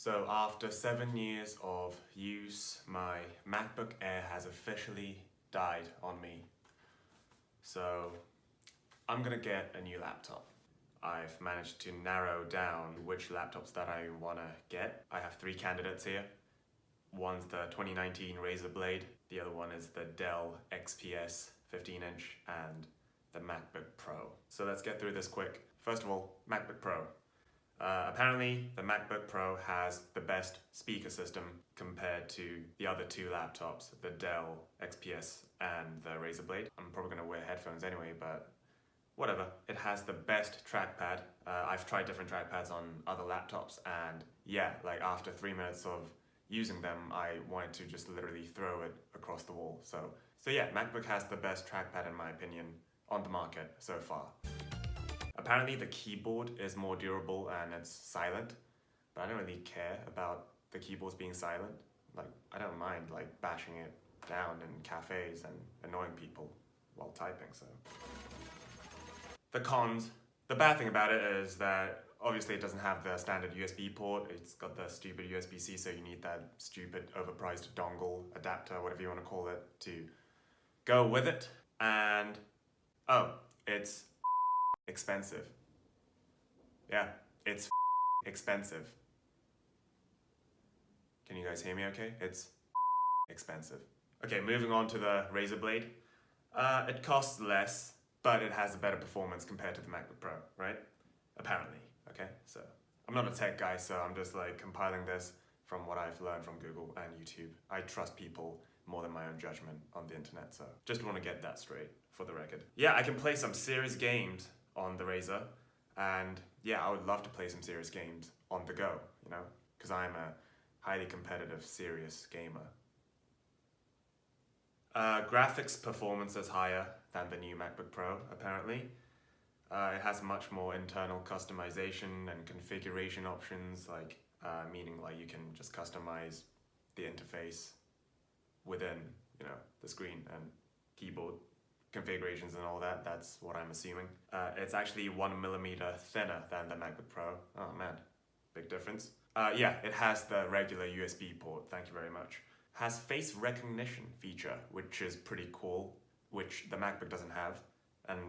So after 7 years of use, my MacBook Air has officially died on me. So I'm gonna get a new laptop. I've managed to narrow down which laptops that I wanna get. I have 3 candidates here. One's the 2019 Razer Blade, the other one is the Dell XPS 15-inch, and the MacBook Pro. So let's get through this quick. First of all, MacBook Pro. Apparently, the MacBook Pro has the best speaker system compared to the other 2 laptops, the Dell XPS and the Razer Blade. I'm probably gonna wear headphones anyway, but whatever. It has the best trackpad. I've tried different trackpads on other laptops, and yeah, like after 3 minutes of using them, I wanted to just literally throw it across the wall. So yeah, MacBook has the best trackpad in my opinion on the market so far. Apparently the keyboard is more durable and it's silent, but I don't really care about the keyboards being silent. Like, I don't mind like bashing it down in cafes and annoying people while typing, so. The cons. The bad thing about it is that obviously it doesn't have the standard USB port. It's got the stupid USB-C, so you need that stupid overpriced dongle, adapter, whatever you want to call it, to go with it. And, oh, it's expensive. Yeah, it's expensive. Can you guys hear me okay? It's expensive. Okay, moving on to the Razer Blade. It costs less, but it has a better performance compared to the MacBook Pro, right? Apparently, okay? So, I'm not a tech guy, so I'm just like compiling this from what I've learned from Google and YouTube. I trust people more than my own judgment on the internet, so just want to get that straight for the record. Yeah, I can play some serious games on the Razer, and yeah, I would love to play some serious games on the go, you know? Because I'm a highly competitive, serious gamer. Graphics performance is higher than the new MacBook Pro, apparently. It has much more internal customization and configuration options, like meaning like you can just customize the interface within, you know, the screen and keyboard configurations and all that. That's what I'm assuming. It's actually 1mm thinner than the MacBook Pro. Oh man, big difference. Yeah, it has the regular USB port, thank you very much. Has face recognition feature, which is pretty cool, which the MacBook doesn't have. And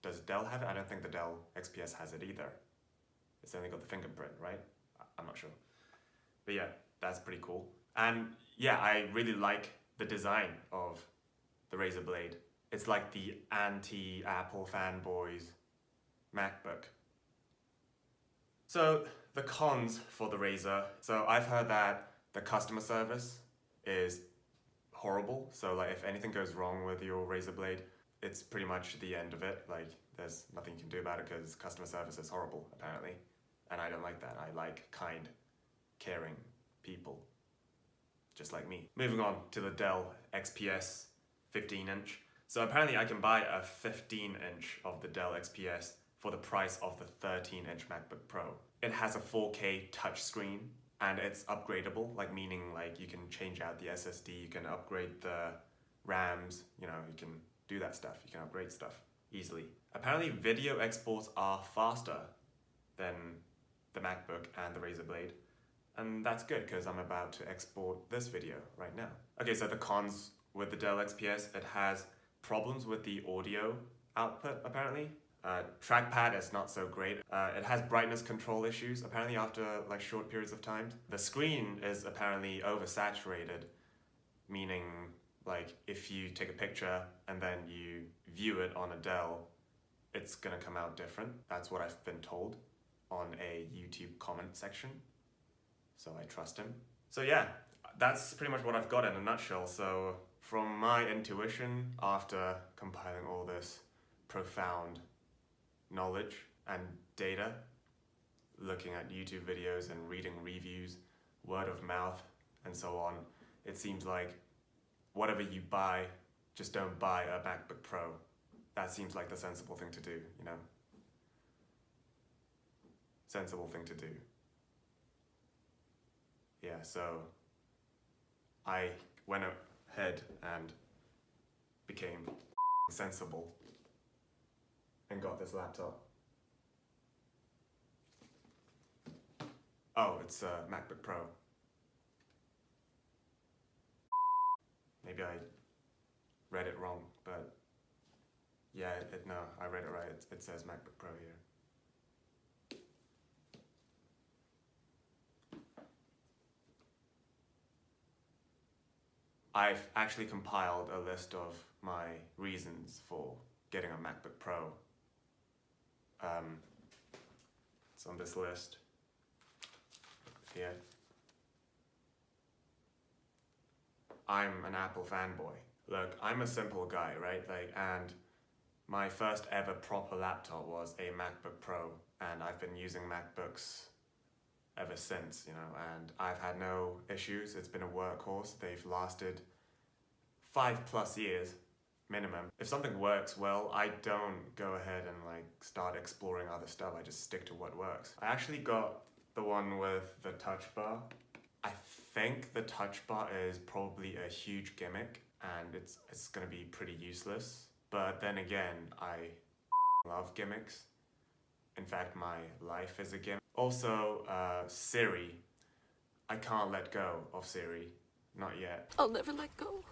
does Dell have it? I don't think the Dell XPS has it either. It's only got the fingerprint, right? I'm not sure. But yeah, that's pretty cool. And yeah, I really like the design of the Razer Blade. It's like the anti-Apple fanboys MacBook. So the cons for the Razer. So I've heard that the customer service is horrible. So like if anything goes wrong with your Razer Blade, it's pretty much the end of it. Like there's nothing you can do about it because customer service is horrible apparently. And I don't like that. I like kind, caring people, just like me. Moving on to the Dell XPS 15-inch. So apparently I can buy a 15-inch of the Dell XPS for the price of the 13-inch MacBook Pro. It has a 4K touchscreen and it's upgradable, like meaning like you can change out the SSD, you can upgrade the RAMs, you know, you can do that stuff, you can upgrade stuff easily. Apparently video exports are faster than the MacBook and the Razer Blade. And that's good because I'm about to export this video right now. Okay, so the cons with the Dell XPS, it has problems with the audio output apparently. Trackpad is not so great. It has brightness control issues apparently after like short periods of time. The screen is apparently oversaturated, meaning like if you take a picture and then you view it on a Dell, it's gonna come out different. That's what I've been told on a YouTube comment section. So I trust him. So yeah, that's pretty much what I've got in a nutshell. So from my intuition, after compiling all this profound knowledge and data, looking at YouTube videos and reading reviews, word of mouth, and so on, it seems like whatever you buy, just don't buy a MacBook Pro. That seems like the sensible thing to do, you know? Sensible thing to do. Yeah, so I went ahead and became sensible and got this laptop. Oh, it's a MacBook Pro. Maybe I read it wrong, but yeah, no, I read it right. It says MacBook Pro here. I've actually compiled a list of my reasons for getting a MacBook Pro. It's on this list here. I'm an Apple fanboy. Look, I'm a simple guy, right? And my first ever proper laptop was a MacBook Pro, and I've been using MacBooks ever since, and I've had no issues. It's been a workhorse. They've lasted 5+ years minimum. If something works well, I don't go ahead and start exploring other stuff. I just stick to what works. I actually got the one with the touch bar. I think the touch bar is probably a huge gimmick and it's gonna be pretty useless. But then again, I love gimmicks. In fact, my life is a gimmick. Also, Siri. I can't let go of Siri. Not yet. I'll never let go.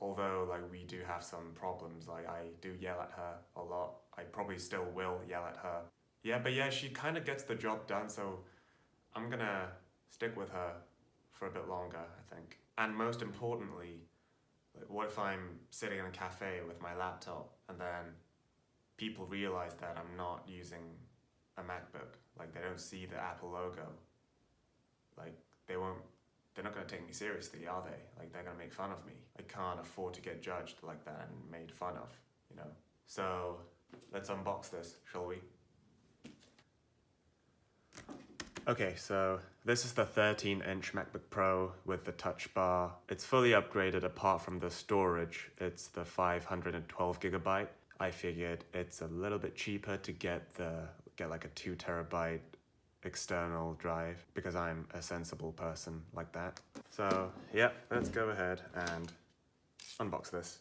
Although we do have some problems, I do yell at her a lot. I probably still will yell at her. Yeah, but yeah, she kind of gets the job done, so I'm gonna stick with her for a bit longer, I think. And most importantly, what if I'm sitting in a cafe with my laptop and then people realize that I'm not using a MacBook? They don't see the Apple logo. They're not gonna take me seriously, are they? They're gonna make fun of me. I can't afford to get judged like that and made fun of, So, let's unbox this, shall we? Okay, so this is the 13-inch MacBook Pro with the touch bar. It's fully upgraded apart from the storage. It's the 512 gigabyte. I figured it's a little bit cheaper to get like a 2 terabyte external drive because I'm a sensible person like that. So yeah, let's go ahead and unbox this.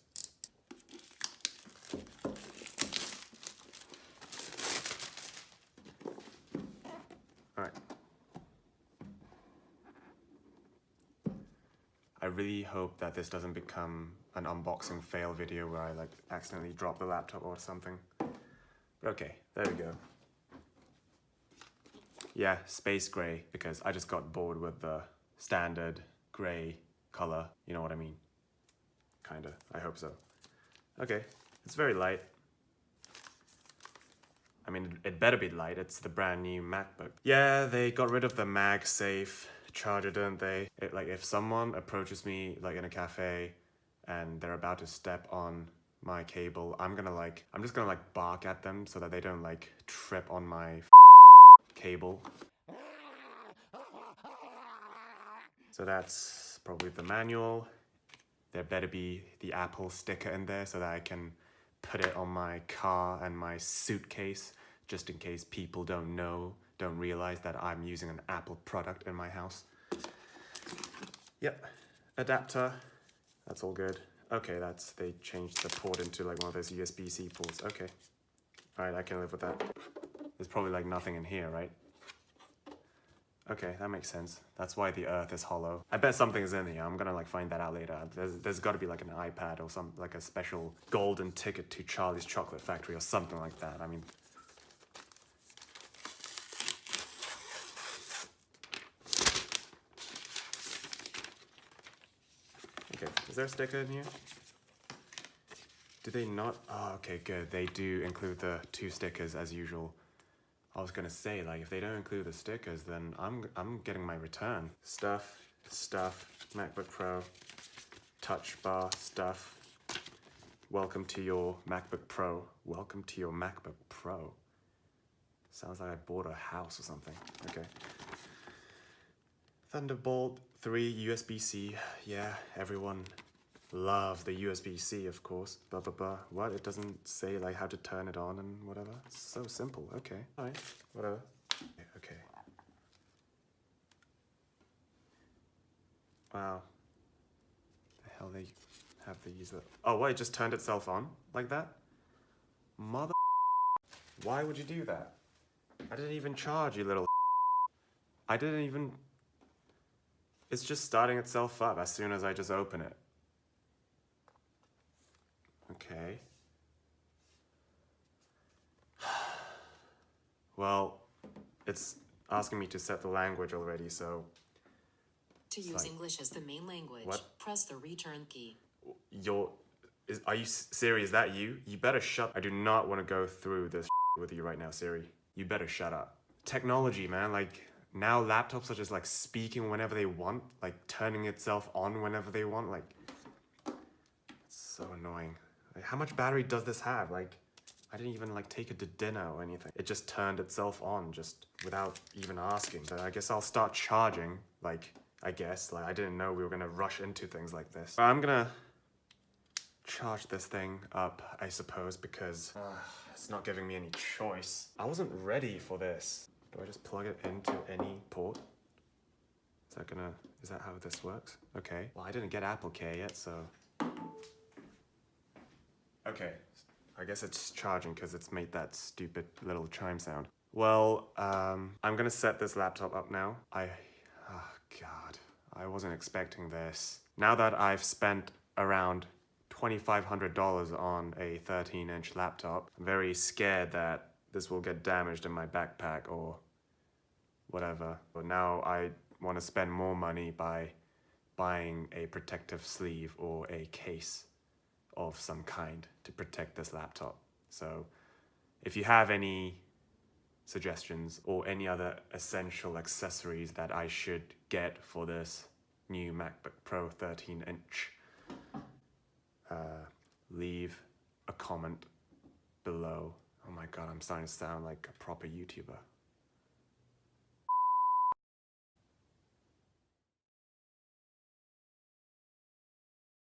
All right. I really hope that this doesn't become an unboxing fail video where I accidentally drop the laptop or something. But okay, there we go. Yeah, space gray, because I just got bored with the standard gray color. You know what I mean? Kinda, I hope so. Okay, it's very light. I mean, it better be light, it's the brand new MacBook. Yeah, they got rid of the MagSafe charger, didn't they? If someone approaches me in a cafe and they're about to step on my cable, I'm just gonna bark at them so that they don't trip on my cable. So that's probably the manual. There better be the Apple sticker in there so that I can put it on my car and my suitcase, just in case people don't realize that I'm using an Apple product in my house. Yep, adapter, that's all good. Okay, they changed the port into one of those USB-C ports. Okay, all right, I can live with that. There's probably nothing in here, right? Okay, that makes sense. That's why the earth is hollow. I bet something's in here. I'm gonna find that out later. There's gotta be an iPad or some a special golden ticket to Charlie's Chocolate Factory or something like that. I mean, okay, is there a sticker in here? Do they not? Oh, okay, good. They do include the 2 stickers as usual. I was gonna say, if they don't include the stickers, then I'm getting my return. Stuff, MacBook Pro, touch bar, stuff. Welcome to your MacBook Pro. Welcome to your MacBook Pro. Sounds like I bought a house or something. Okay. Thunderbolt 3 USB-C. Yeah, everyone loves the USB-C, of course. Blah, blah, blah. What? It doesn't say how to turn it on and whatever? It's so simple. Okay. All right. Whatever. Okay. Wow. The hell they have these... Oh, what? It just turned itself on like that? Mother... Why would you do that? I didn't even charge, you little I didn't even... It's just starting itself up as soon as I just open it. Okay. Well, it's asking me to set the language already, so... To use English as the main language, press the return key. Are you... Siri, is that you? You better shut... I do not want to go through this with you right now, Siri. You better shut up. Technology, man, like... Now laptops are just like speaking whenever they want, like turning itself on whenever they want, like... It's so annoying. Like, how much battery does this have? Like, I didn't even like take it to dinner or anything. It just turned itself on just without even asking. But I guess I'll start charging, like, I guess. Like, I didn't know we were gonna rush into things like this. I'm gonna charge this thing up, I suppose, because it's not giving me any choice. I wasn't ready for this. Do I just plug it into any port? Is that how this works? Okay. Well, I didn't get Apple Care yet, so... Okay. I guess it's charging because it's made that stupid little chime sound. Well, I'm gonna set this laptop up now. Oh God, I wasn't expecting this. Now that I've spent around $2,500 on a 13-inch laptop, I'm very scared that this will get damaged in my backpack or whatever. But now I want to spend more money by buying a protective sleeve or a case of some kind to protect this laptop. So if you have any suggestions or any other essential accessories that I should get for this new MacBook Pro 13-inch, leave a comment below. Oh my God, I'm starting to sound like a proper YouTuber.